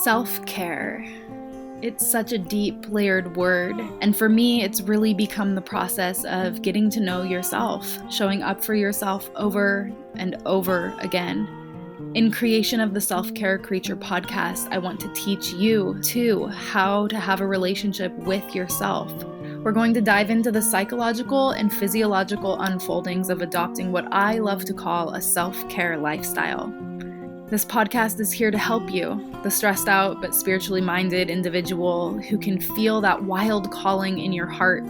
Self-care. It's such a deep, layered word, and for me, it's really become the process of getting to know yourself, showing up for yourself over and over again. In creation of the Self-Care Creature podcast, I want to teach you, too, how to have a relationship with yourself. We're going to dive into the psychological and physiological unfoldings of adopting what I love to call a self-care lifestyle. This podcast is here to help you, the stressed out but spiritually minded individual who can feel that wild calling in your heart,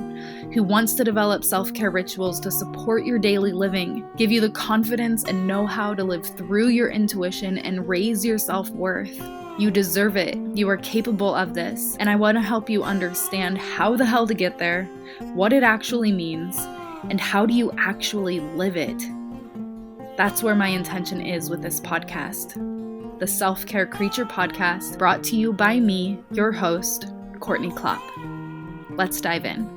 who wants to develop self-care rituals to support your daily living, give you the confidence and know-how to live through your intuition and raise your self-worth. You deserve it. You are capable of this. And I want to help you understand how the hell to get there, what it actually means, and how do you actually live it. That's where my intention is with this podcast. The Self-Care Creature podcast, brought to you by me, your host, Courtney Klopp. Let's dive in.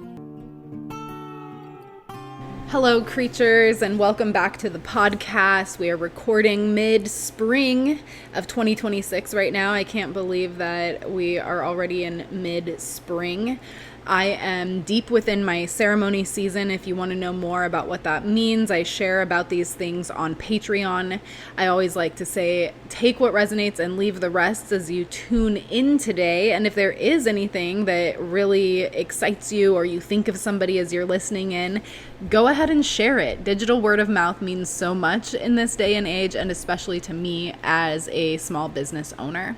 Hello, creatures, and welcome back to the podcast. We are recording mid-spring of 2026 right now. I can't believe that we are already in mid-spring. I am deep within my ceremony season. If you want to know more about what that means, I share about these things on Patreon. I always like to say, take what resonates and leave the rest as you tune in today. And if there is anything that really excites you or you think of somebody as you're listening in, go ahead and share it. Digital word of mouth means so much in this day and age, and especially to me as a small business owner.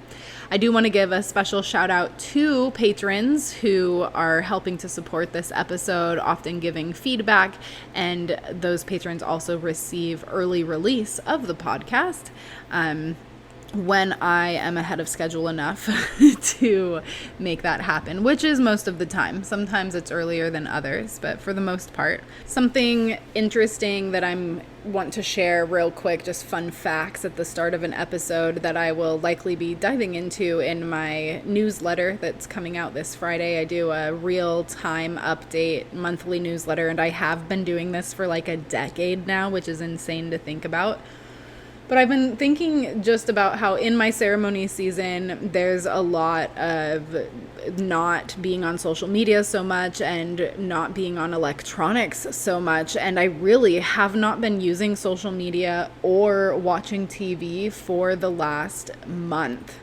I do want to give a special shout out to patrons who are helping to support this episode, often giving feedback, and those patrons also receive early release of the podcast when I am ahead of schedule enough to make that happen, which is most of the time. Sometimes it's earlier than others, but for the most part. Something interesting that I want to share real quick, just fun facts at the start of an episode that I will likely be diving into in my newsletter that's coming out this Friday. I do a real-time update monthly newsletter, and I have been doing this for like a decade now, which is insane to think about. But I've been thinking just about how in my ceremony season, there's a lot of not being on social media so much and not being on electronics so much. And I really have not been using social media or watching TV for the last month.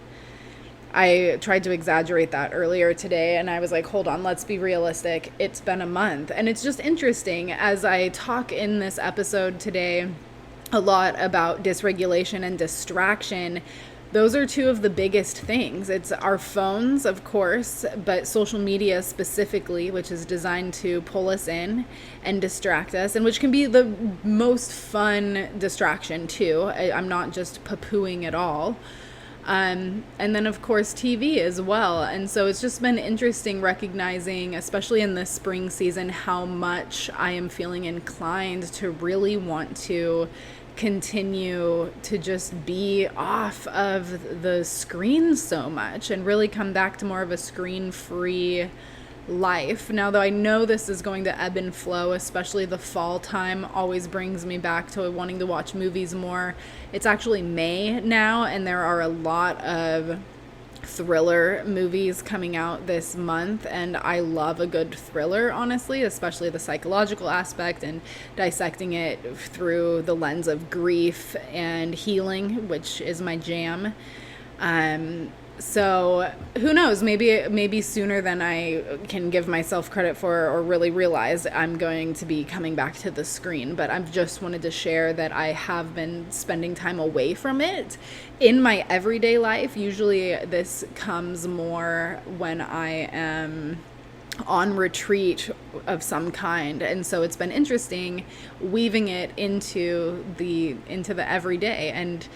I tried to exaggerate that earlier today, and I was like, hold on, let's be realistic. It's been a month. And it's just interesting as I talk in this episode today a lot about dysregulation and distraction. Those are two of the biggest things. It's our phones, of course, but social media specifically, which is designed to pull us in and distract us, and which can be the most fun distraction too. I'm not just poo-pooing at all. And then, of course, TV as well. And so it's just been interesting recognizing, especially in this spring season, how much I am feeling inclined to really want to continue to just be off of the screen so much and really come back to more of a screen-free life. Now, though I know this is going to ebb and flow, especially the fall time always brings me back to wanting to watch movies more. It's actually May now, and there are a lot of thriller movies coming out this month, and I love a good thriller, honestly, especially the psychological aspect and dissecting it through the lens of grief and healing, which is my jam. So who knows, maybe sooner than I can give myself credit for or really realize I'm going to be coming back to the screen. But I've just wanted to share that I have been spending time away from it in my everyday life. Usually this comes more when I am on retreat of some kind, and so it's been interesting weaving it into the everyday. And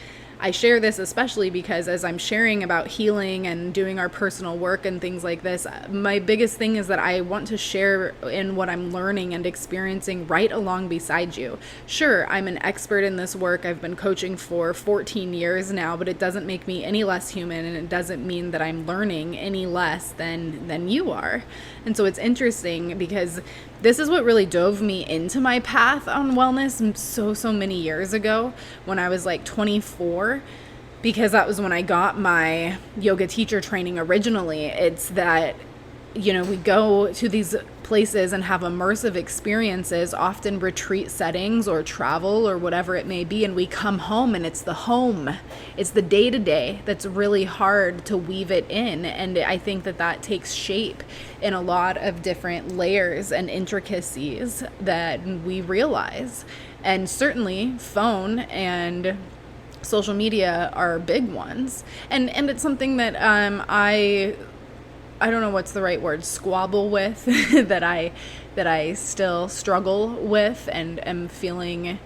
I share this especially because as I'm sharing about healing and doing our personal work and things like this, my biggest thing is that I want to share in what I'm learning and experiencing right along beside you. Sure, I'm an expert in this work. I've been coaching for 14 years now, but it doesn't make me any less human, and it doesn't mean that I'm learning any less than you are. And so it's interesting because this is what really dove me into my path on wellness so many years ago when I was like 24. because that was when I got my yoga teacher training originally. It's that, we go to these places and have immersive experiences, often retreat settings or travel or whatever it may be, and we come home and it's the home. It's the day-to-day that's really hard to weave it in, and I think that takes shape in a lot of different layers and intricacies that we realize. And certainly phone and social media are big ones, and it's something that I don't know what's the right word, squabble with, that I still struggle with, and am feeling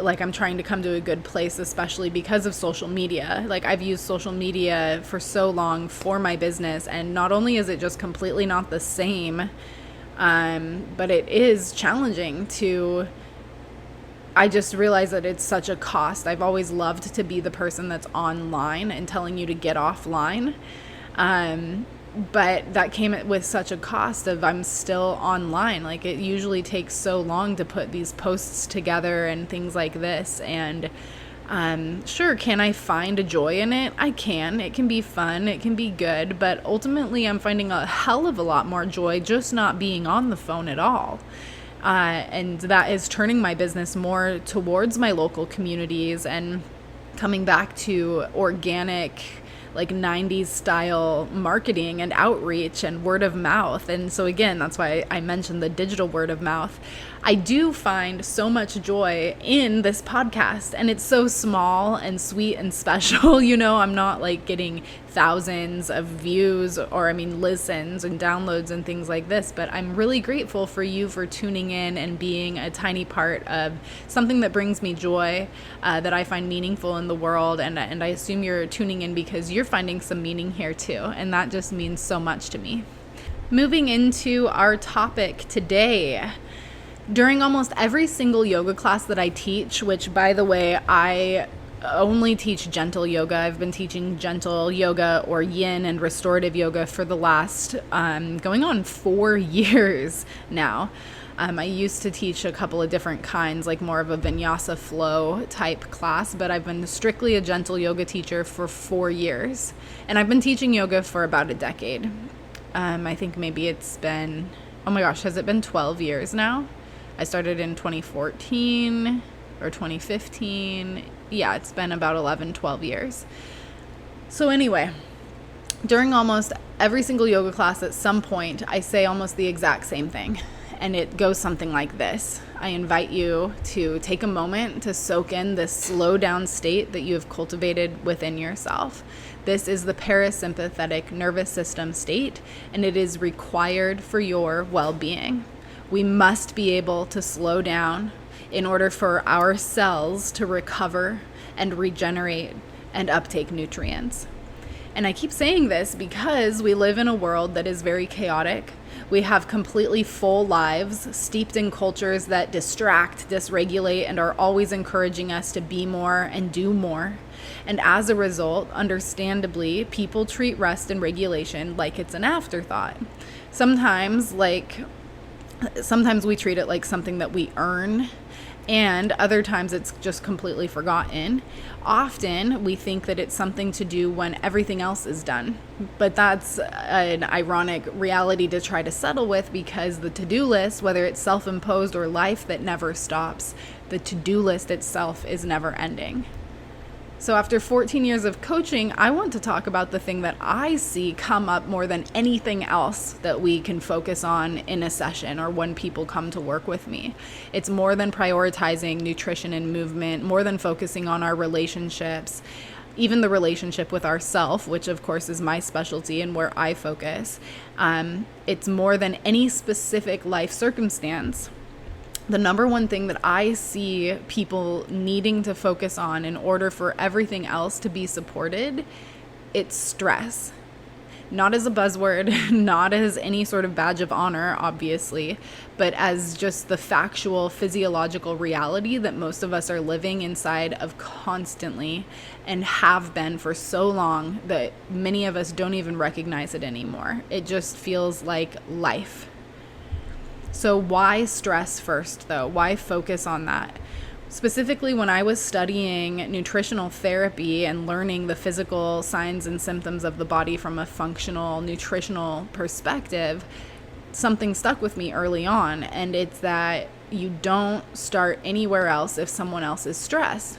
like I'm trying to come to a good place, especially because of social media. Like, I've used social media for so long for my business, and not only is it just completely not the same, but it is challenging to, I just realized that it's such a cost. I've always loved to be the person that's online and telling you to get offline. But that came with such a cost of I'm still online. Like, it usually takes so long to put these posts together and things like this. And sure, can I find a joy in it? I can. It can be fun. It can be good. But ultimately, I'm finding a hell of a lot more joy just not being on the phone at all. And that is turning my business more towards my local communities and coming back to organic, like 90s style marketing and outreach and word of mouth. And so again, that's why I mentioned the digital word of mouth. I do find so much joy in this podcast, and it's so small and sweet and special. I'm not like getting thousands of views or listens and downloads and things like this, but I'm really grateful for you for tuning in and being a tiny part of something that brings me joy, that I find meaningful in the world. And I assume you're tuning in because you're finding some meaning here too. And that just means so much to me. Moving into our topic today. During almost every single yoga class that I teach, which, by the way, I only teach gentle yoga. I've been teaching gentle yoga or yin and restorative yoga for the last going on 4 years now. I used to teach a couple of different kinds, like more of a vinyasa flow type class, but I've been strictly a gentle yoga teacher for 4 years. And I've been teaching yoga for about a decade. I think maybe it's been, oh my gosh, has it been 12 years now? I started in 2014 or 2015. Yeah, it's been about 11, 12 years. So anyway, during almost every single yoga class at some point, I say almost the exact same thing. And it goes something like this. I invite you to take a moment to soak in this slow down state that you have cultivated within yourself. This is the parasympathetic nervous system state, and it is required for your well-being. We must be able to slow down in order for our cells to recover and regenerate and uptake nutrients. And I keep saying this because we live in a world that is very chaotic. We have completely full lives, steeped in cultures that distract, dysregulate, and are always encouraging us to be more and do more. And as a result, understandably, people treat rest and regulation like it's an afterthought. Sometimes we treat it like something that we earn, and other times it's just completely forgotten. Often we think that it's something to do when everything else is done, but that's an ironic reality to try to settle with, because the to-do list, whether it's self-imposed or life that never stops, the to-do list itself is never ending. So after 14 years of coaching, I want to talk about the thing that I see come up more than anything else that we can focus on in a session or when people come to work with me. It's more than prioritizing nutrition and movement, more than focusing on our relationships, even the relationship with ourself, which of course is my specialty and where I focus. It's more than any specific life circumstance. The number one thing that I see people needing to focus on in order for everything else to be supported, it's stress. Not as a buzzword, not as any sort of badge of honor, obviously, but as just the factual physiological reality that most of us are living inside of constantly and have been for so long that many of us don't even recognize it anymore. It just feels like life. So why stress first, though? Why focus on that? Specifically, when I was studying nutritional therapy and learning the physical signs and symptoms of the body from a functional nutritional perspective, something stuck with me early on, and it's that you don't start anywhere else if someone else is stressed.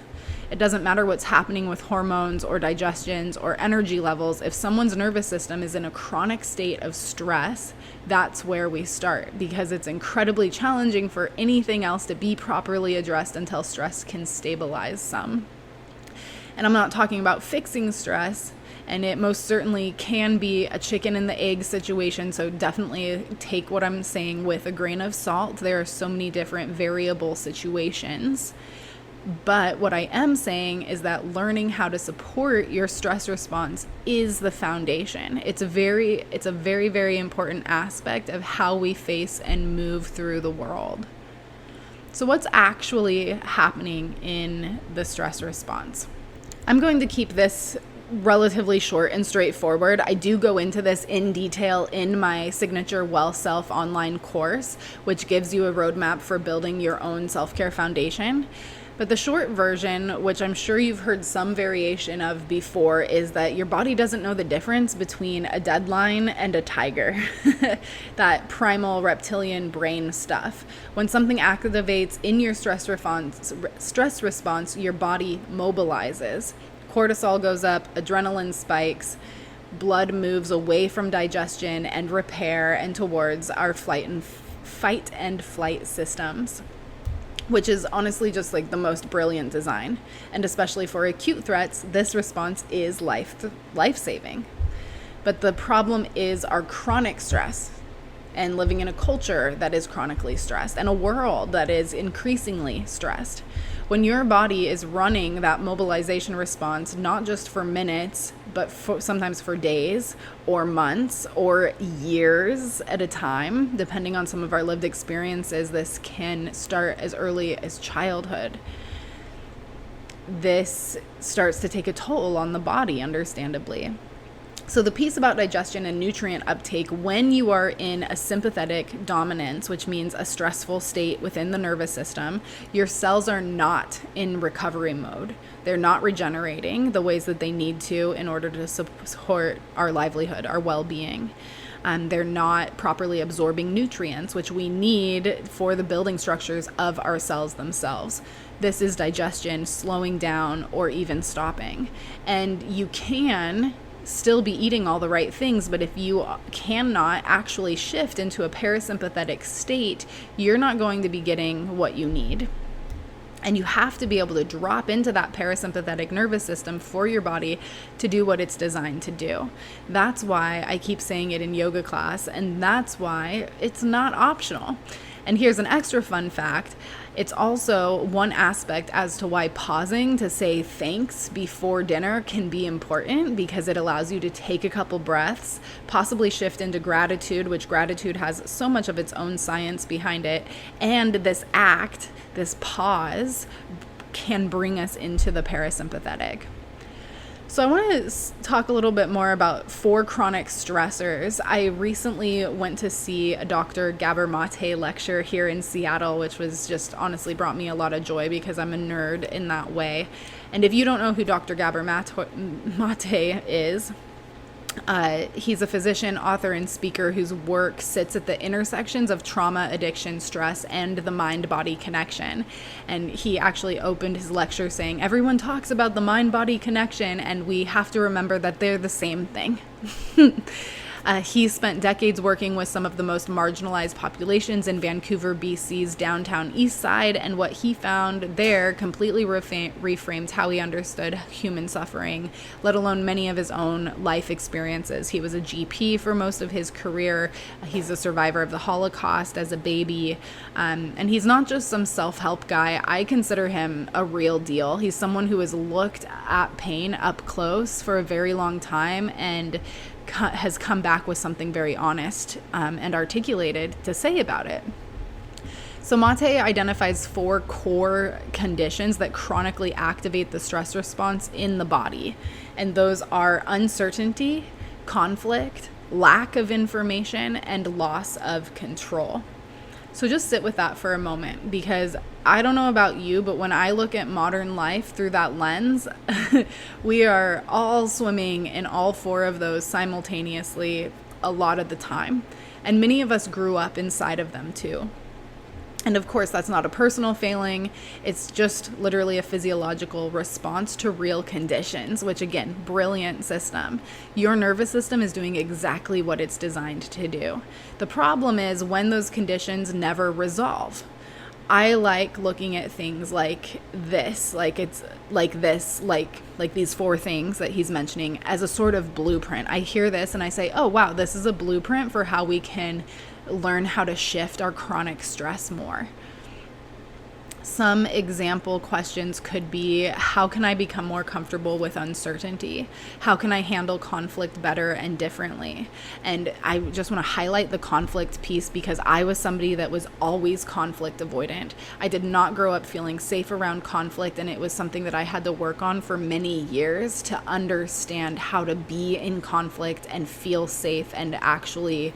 It doesn't matter what's happening with hormones or digestions or energy levels. If someone's nervous system is in a chronic state of stress, that's where we start, because it's incredibly challenging for anything else to be properly addressed until stress can stabilize some. And I'm not talking about fixing stress, and it most certainly can be a chicken and the egg situation, so definitely take what I'm saying with a grain of salt. There are so many different variable situations. But what I am saying is that learning how to support your stress response is the foundation. It's a very, very important aspect of how we face and move through the world. So what's actually happening in the stress response? I'm going to keep this relatively short and straightforward. I do go into this in detail in my signature Well Self online course, which gives you a roadmap for building your own self-care foundation. But the short version, which I'm sure you've heard some variation of before, is that your body doesn't know the difference between a deadline and a tiger. That primal reptilian brain stuff. When something activates in your stress response, your body mobilizes. Cortisol goes up, adrenaline spikes, blood moves away from digestion and repair and towards our fight and flight systems, which is honestly just like the most brilliant design. And especially for acute threats, this response is life-saving. But the problem is our chronic stress and living in a culture that is chronically stressed and a world that is increasingly stressed. When your body is running that mobilization response, not just for minutes, but sometimes for days or months or years at a time, depending on some of our lived experiences, this can start as early as childhood. This starts to take a toll on the body, understandably. So the piece about digestion and nutrient uptake, when you are in a sympathetic dominance, which means a stressful state within the nervous system, your cells are not in recovery mode. They're not regenerating the ways that they need to in order to support our livelihood, our well-being. They're not properly absorbing nutrients, which we need for the building structures of our cells themselves. This is digestion slowing down or even stopping. And you can still be eating all the right things, but if you cannot actually shift into a parasympathetic state, you're not going to be getting what you need. And you have to be able to drop into that parasympathetic nervous system for your body to do what it's designed to do. That's why I keep saying it in yoga class, and that's why it's not optional. And here's an extra fun fact. It's also one aspect as to why pausing to say thanks before dinner can be important, because it allows you to take a couple breaths, possibly shift into gratitude, which gratitude has so much of its own science behind it. And this act, this pause, can bring us into the parasympathetic. So I want to talk a little bit more about 4 chronic stressors. I recently went to see a Dr. Gabor Mate lecture here in Seattle, which was just honestly brought me a lot of joy because I'm a nerd in that way. And if you don't know who Dr. Gabor Mate is, he's a physician, author, and speaker whose work sits at the intersections of trauma, addiction, stress, and the mind-body connection. And he actually opened his lecture saying, everyone talks about the mind-body connection, and we have to remember that they're the same thing. He spent decades working with some of the most marginalized populations in Vancouver, BC's downtown east side, and what he found there completely reframed how he understood human suffering, let alone many of his own life experiences. He was a GP for most of his career. He's a survivor of the Holocaust as a baby, and he's not just some self-help guy. I consider him a real deal. He's someone who has looked at pain up close for a very long time and has come back with something very honest and articulated to say about it. So Mate identifies 4 core conditions that chronically activate the stress response in the body. And those are uncertainty, conflict, lack of information, and loss of control. So just sit with that for a moment, because I don't know about you, but when I look at modern life through that lens, we are all swimming in all four of those simultaneously a lot of the time. And many of us grew up inside of them too. And of course, that's not a personal failing. It's just literally a physiological response to real conditions, which again, brilliant system. Your nervous system is doing exactly what it's designed to do. The problem is when those conditions never resolve. I like looking at things like this, like it's like this, like these four things that he's mentioning as a sort of blueprint. I hear this and I say, oh, wow, this is a blueprint for how we can learn how to shift our chronic stress more. Some example questions could be, how can I become more comfortable with uncertainty? How can I handle conflict better and differently? And I just want to highlight the conflict piece because I was somebody that was always conflict avoidant. I did not grow up feeling safe around conflict, and it was something that I had to work on for many years to understand how to be in conflict and feel safe and actually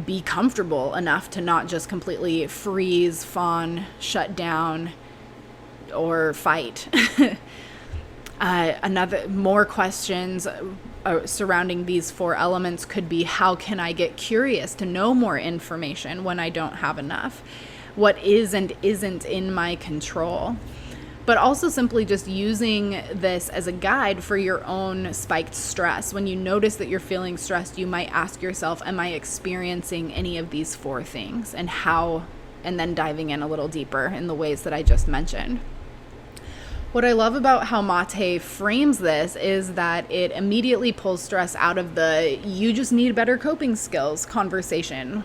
be comfortable enough to not just completely freeze, fawn, shut down, or fight. More questions surrounding these four elements could be, how can I get curious to know more information when I don't have enough? What is and isn't in my control? But also simply just using this as a guide for your own spiked stress. When you notice that you're feeling stressed, you might ask yourself, am I experiencing any of these four things? And how, and then diving in a little deeper in the ways that I just mentioned. What I love about how Mate frames this is that it immediately pulls stress out of the you just need better coping skills conversation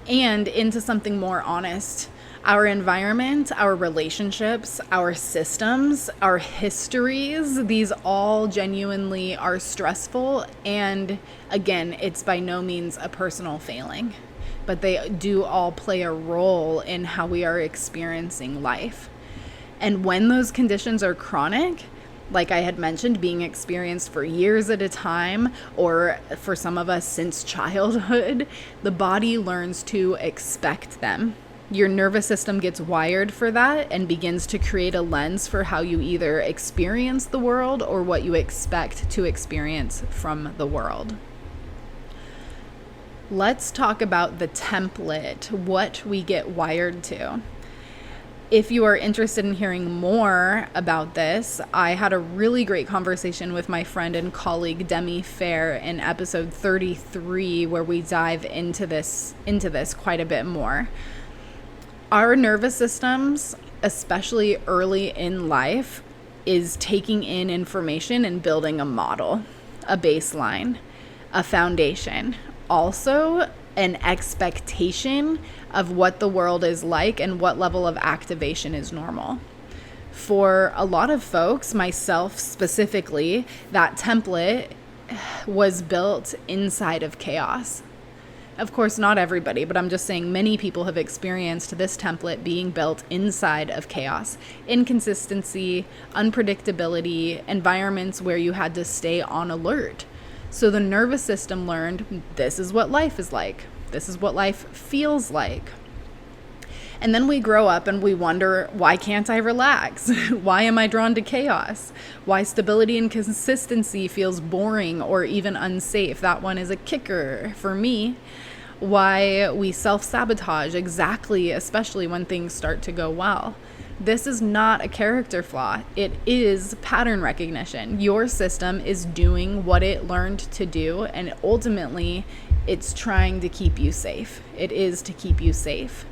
and into something more honest. Our environment, our relationships, our systems, our histories, these all genuinely are stressful. And again, it's by no means a personal failing, but they do all play a role in how we are experiencing life. And when those conditions are chronic, like I had mentioned, being experienced for years at a time, or for some of us since childhood, the body learns to expect them. Your nervous system gets wired for that and begins to create a lens for how you either experience the world or what you expect to experience from the world. Let's talk about the template, what we get wired to. If you are interested in hearing more about this, I had a really great conversation with my friend and colleague Demi Fair in episode 33, where we dive into this quite a bit more. Our nervous systems, especially early in life, is taking in information and building a model, a baseline, a foundation, also an expectation of what the world is like and what level of activation is normal. For a lot of folks, myself specifically, that template was built inside of chaos. Of course, not everybody, but I'm just saying many people have experienced this template being built inside of chaos, inconsistency, unpredictability, environments where you had to stay on alert. So the nervous system learned, this is what life is like. This is what life feels like. And then we grow up and we wonder, why can't I relax? Why am I drawn to chaos? Why stability and consistency feels boring or even unsafe? That one is a kicker for me. Why we self-sabotage exactly, especially when things start to go well. This is not a character flaw. It is pattern recognition. Your system is doing what it learned to do, and ultimately, it's trying to keep you safe. It is to keep you safe.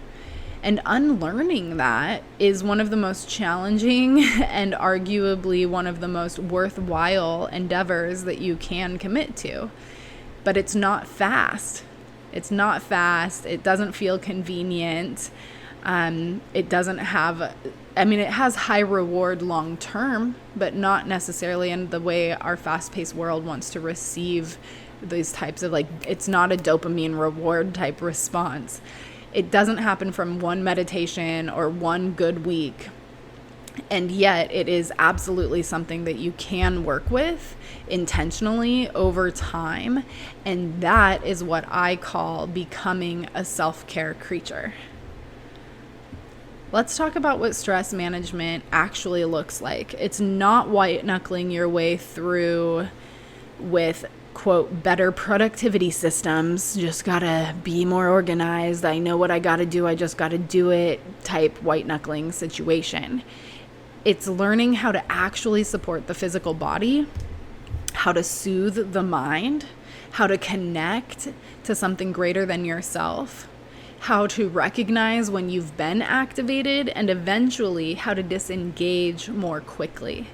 And unlearning that is one of the most challenging and arguably one of the most worthwhile endeavors that you can commit to. But it's not fast. It's not fast. It doesn't feel convenient. It doesn't have, it has high reward long term, but not necessarily in the way our fast-paced world wants to receive these types of, it's not a dopamine reward type response. It doesn't happen from one meditation or one good week. And yet it is absolutely something that you can work with intentionally over time. And that is what I call becoming a self-care creature. Let's talk about what stress management actually looks like. It's not white knuckling your way through with, quote, better productivity systems. Just gotta be more organized. I know what I gotta do. I just gotta do it type white knuckling situation. It's learning how to actually support the physical body, how to soothe the mind, how to connect to something greater than yourself, how to recognize when you've been activated, and eventually how to disengage more quickly.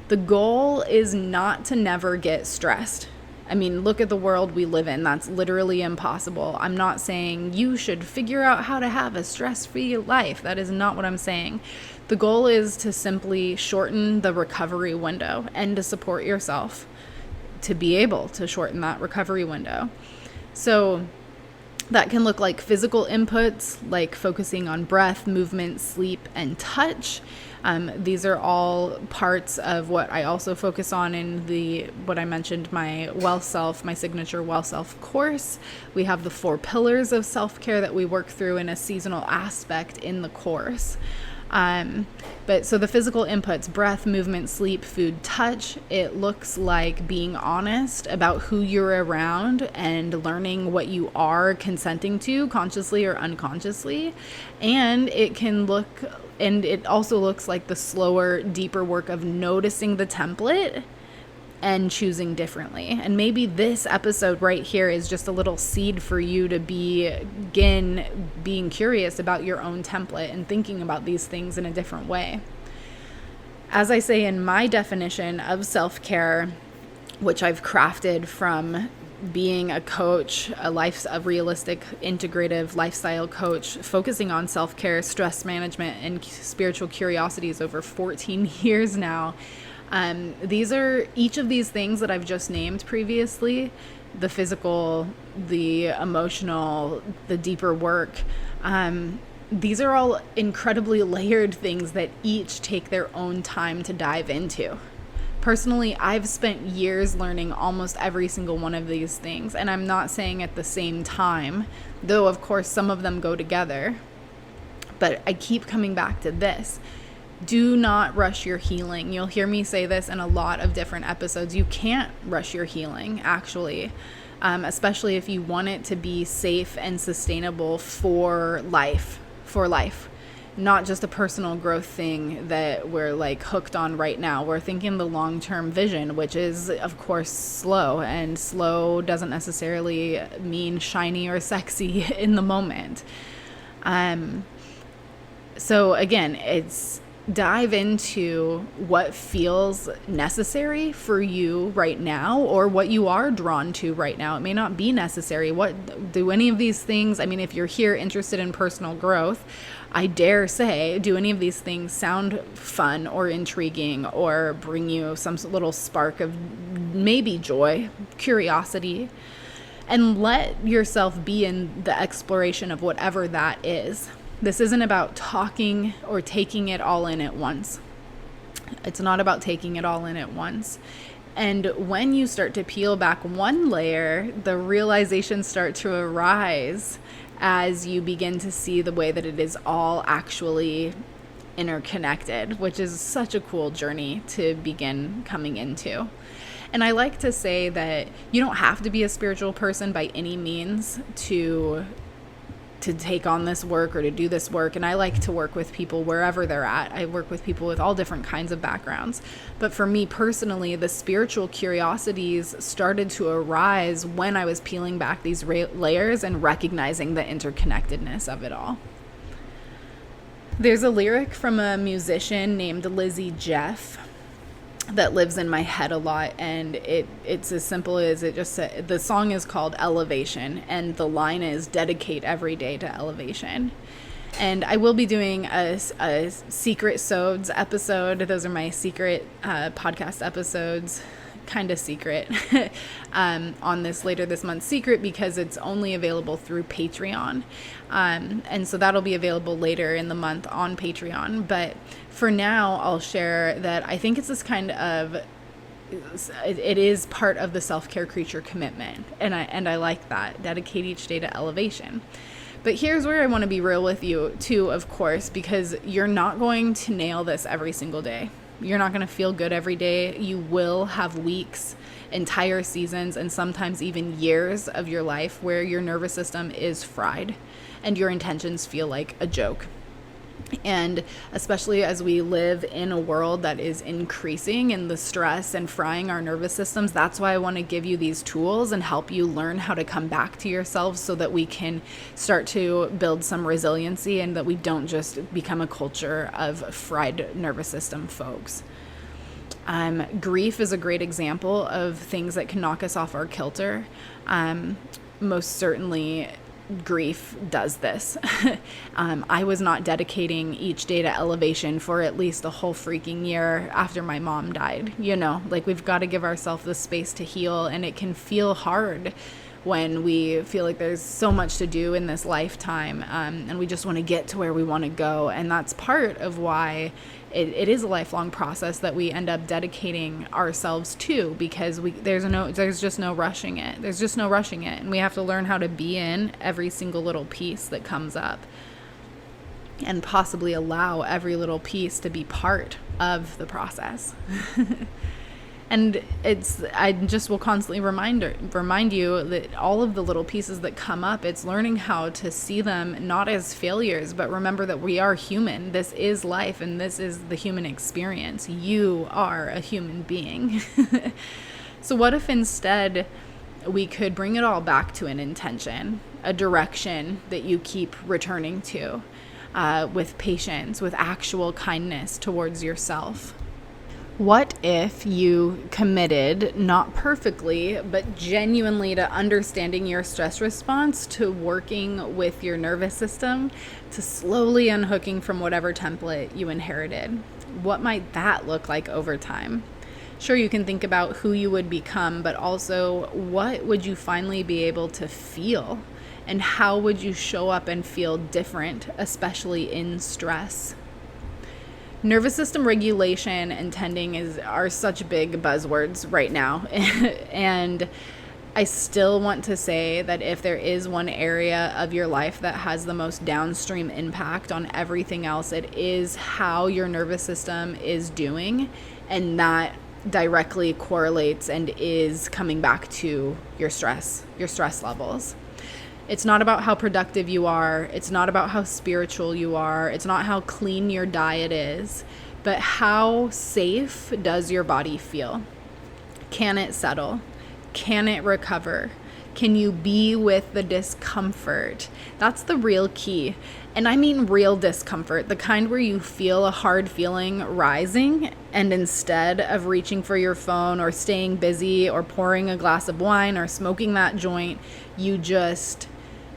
The goal is not to never get stressed. I mean, look at the world we live in. That's literally impossible. I'm not saying you should figure out how to have a stress-free life. That is not what I'm saying. The goal is to simply shorten the recovery window and to support yourself to be able to shorten that recovery window. So that can look like physical inputs, like focusing on breath, movement, sleep, and touch. These are all parts of what I also focus on in what I mentioned, my Well Self, my signature Well Self course. We have the 4 pillars of self-care that we work through in a seasonal aspect in the course. So the physical inputs, breath, movement, sleep, food, touch, it looks like being honest about who you're around and learning what you are consenting to consciously or unconsciously. And it also looks like the slower, deeper work of noticing the template and choosing differently. And maybe this episode right here is just a little seed for you to begin being curious about your own template and thinking about these things in a different way. As I say in my definition of self-care, which I've crafted from being a coach, a realistic, integrative lifestyle coach, focusing on self-care, stress management, and spiritual curiosities over 14 years now. These are each of these things that I've just named previously, the physical, the emotional, the deeper work. These are all incredibly layered things that each take their own time to dive into. Personally, I've spent years learning almost every single one of these things, and I'm not saying at the same time, though of course some of them go together, but I keep coming back to this. Do not rush your healing. You'll hear me say this in a lot of different episodes. You can't rush your healing, actually, especially if you want it to be safe and sustainable for life, not just a personal growth thing that we're like hooked on right now. We're thinking the long-term vision, which is, of course, slow, and slow doesn't necessarily mean shiny or sexy in the moment. So again, it's dive into what feels necessary for you right now, or what you are drawn to right now. It may not be necessary. What do any of these things, I mean, if you're here interested in personal growth, I dare say, do any of these things sound fun or intriguing or bring you some little spark of maybe joy, curiosity? And let yourself be in the exploration of whatever that is. This isn't about talking or taking it all in at once. It's not about taking it all in at once. And when you start to peel back one layer, the realizations start to arise as you begin to see the way that it is all actually interconnected, which is such a cool journey to begin coming into. And I like to say that you don't have to be a spiritual person by any means to take on this work or to do this work. And I like to work with people wherever they're at. I work with people with all different kinds of backgrounds. But for me personally, the spiritual curiosities started to arise when I was peeling back these layers and recognizing the interconnectedness of it all. There's a lyric from a musician named Lizzie Jeff that lives in my head a lot, and it's as simple as it just said. The song is called Elevation, and the line is dedicate every day to elevation. And I will be doing a secret sods episode. Those are my secret podcast episodes kind of secret on this later this month secret, because it's only available through Patreon. And so that'll be available later in the month on Patreon. But for now, I'll share that I think it's this kind of, it is part of the self-care creature commitment. And I like that. Dedicate each day to elevation. But here's where I want to be real with you too, of course, because you're not going to nail this every single day. You're not going to feel good every day. You will have weeks, entire seasons, and sometimes even years of your life where your nervous system is fried and your intentions feel like a joke. And especially as we live in a world that is increasing in the stress and frying our nervous systems, that's why I want to give you these tools and help you learn how to come back to yourself so that we can start to build some resiliency and that we don't just become a culture of fried nervous system folks. Grief is a great example of things that can knock us off our kilter. Most certainly, grief does this. I was not dedicating each day to elevation for at least a whole freaking year after my mom died. Like, we've got to give ourselves the space to heal, and it can feel hard when we feel like there's so much to do in this lifetime, and we just want to get to where we want to go. And that's part of why it is a lifelong process that we end up dedicating ourselves to, because there's just no rushing it. There's just no rushing it. And we have to learn how to be in every single little piece that comes up and possibly allow every little piece to be part of the process. And I just will constantly remind you that all of the little pieces that come up, it's learning how to see them not as failures, but remember that we are human. This is life, and this is the human experience. You are a human being. So what if instead we could bring it all back to an intention, a direction that you keep returning to, with patience, with actual kindness towards yourself? What if you committed, not perfectly, but genuinely, to understanding your stress response, to working with your nervous system, to slowly unhooking from whatever template you inherited? What might that look like over time? Sure, you can think about who you would become, but also what would you finally be able to feel? And how would you show up and feel different, especially in stress? Nervous system regulation and tending are such big buzzwords right now. And I still want to say that if there is one area of your life that has the most downstream impact on everything else, it is how your nervous system is doing. And that directly correlates and is coming back to your stress levels. It's not about how productive you are. It's not about how spiritual you are. It's not how clean your diet is, but how safe does your body feel? Can it settle? Can it recover? Can you be with the discomfort? That's the real key. And I mean real discomfort, the kind where you feel a hard feeling rising, and instead of reaching for your phone or staying busy or pouring a glass of wine or smoking that joint, you just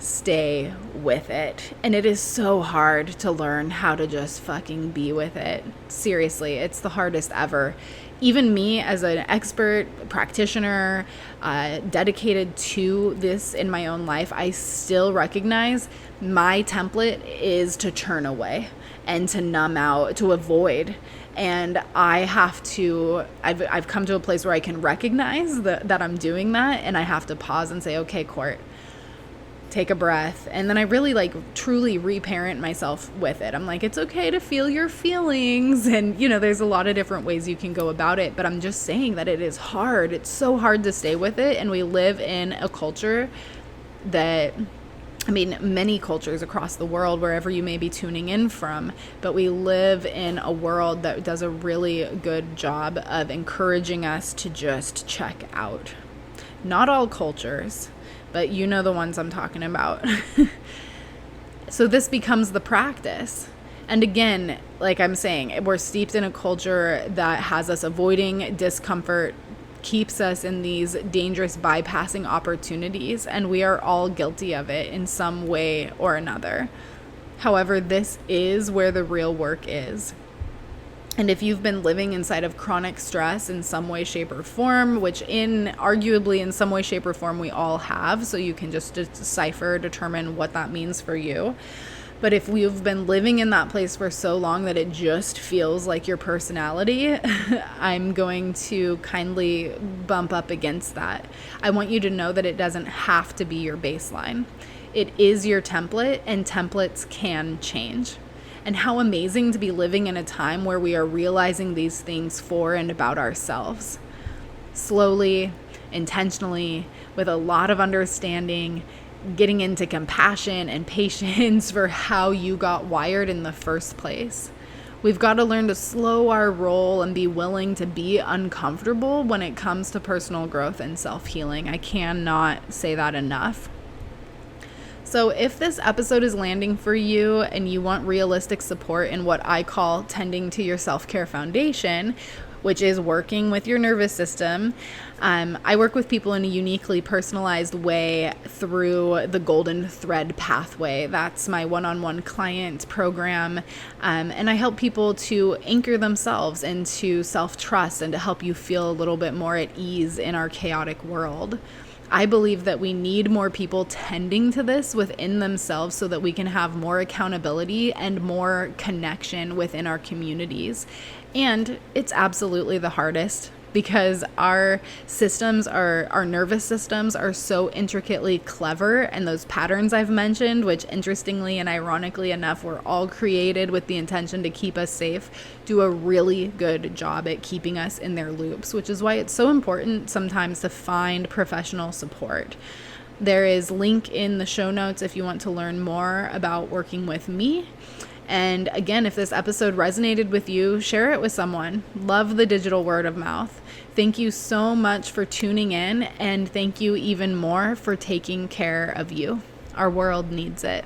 stay with it. And it is so hard to learn how to just fucking be with it. Seriously, it's the hardest ever. Even me, as an expert practitioner, dedicated to this in my own life, I still recognize my template is to turn away and to numb out, to avoid. And I've come to a place where I can recognize that I'm doing that, and I have to pause and say, okay, Court, take a breath. And then I really truly reparent myself with it. I'm like, it's okay to feel your feelings. And, there's a lot of different ways you can go about it, but I'm just saying that it is hard. It's so hard to stay with it. And we live in a culture that, many cultures across the world, wherever you may be tuning in from, but we live in a world that does a really good job of encouraging us to just check out. Not all cultures, but you know the ones I'm talking about. So this becomes the practice. And again, like I'm saying, we're steeped in a culture that has us avoiding discomfort, keeps us in these dangerous bypassing opportunities, and we are all guilty of it in some way or another. However, this is where the real work is. And if you've been living inside of chronic stress in some way, shape, or form, which arguably in some way, shape, or form we all have, so you can just determine what that means for you. But if you've been living in that place for so long that it just feels like your personality, I'm going to kindly bump up against that. I want you to know that it doesn't have to be your baseline. It is your template, and templates can change. And how amazing to be living in a time where we are realizing these things for and about ourselves. Slowly, intentionally, with a lot of understanding, getting into compassion and patience for how you got wired in the first place. We've got to learn to slow our roll and be willing to be uncomfortable when it comes to personal growth and self-healing. I cannot say that enough. So if this episode is landing for you and you want realistic support in what I call tending to your self-care foundation, which is working with your nervous system, I work with people in a uniquely personalized way through the Golden Thread Pathway. That's my one-on-one client program. And I help people to anchor themselves into self-trust and to help you feel a little bit more at ease in our chaotic world. I believe that we need more people tending to this within themselves so that we can have more accountability and more connection within our communities. And it's absolutely the hardest because our nervous systems are so intricately clever, and those patterns I've mentioned, which interestingly and ironically enough were all created with the intention to keep us safe, do a really good job at keeping us in their loops, which is why it's so important sometimes to find professional support. There is link in the show notes if you want to learn more about working with me. And again, if this episode resonated with you, share it with someone. Love the digital word of mouth. Thank you so much for tuning in, and thank you even more for taking care of you. Our world needs it.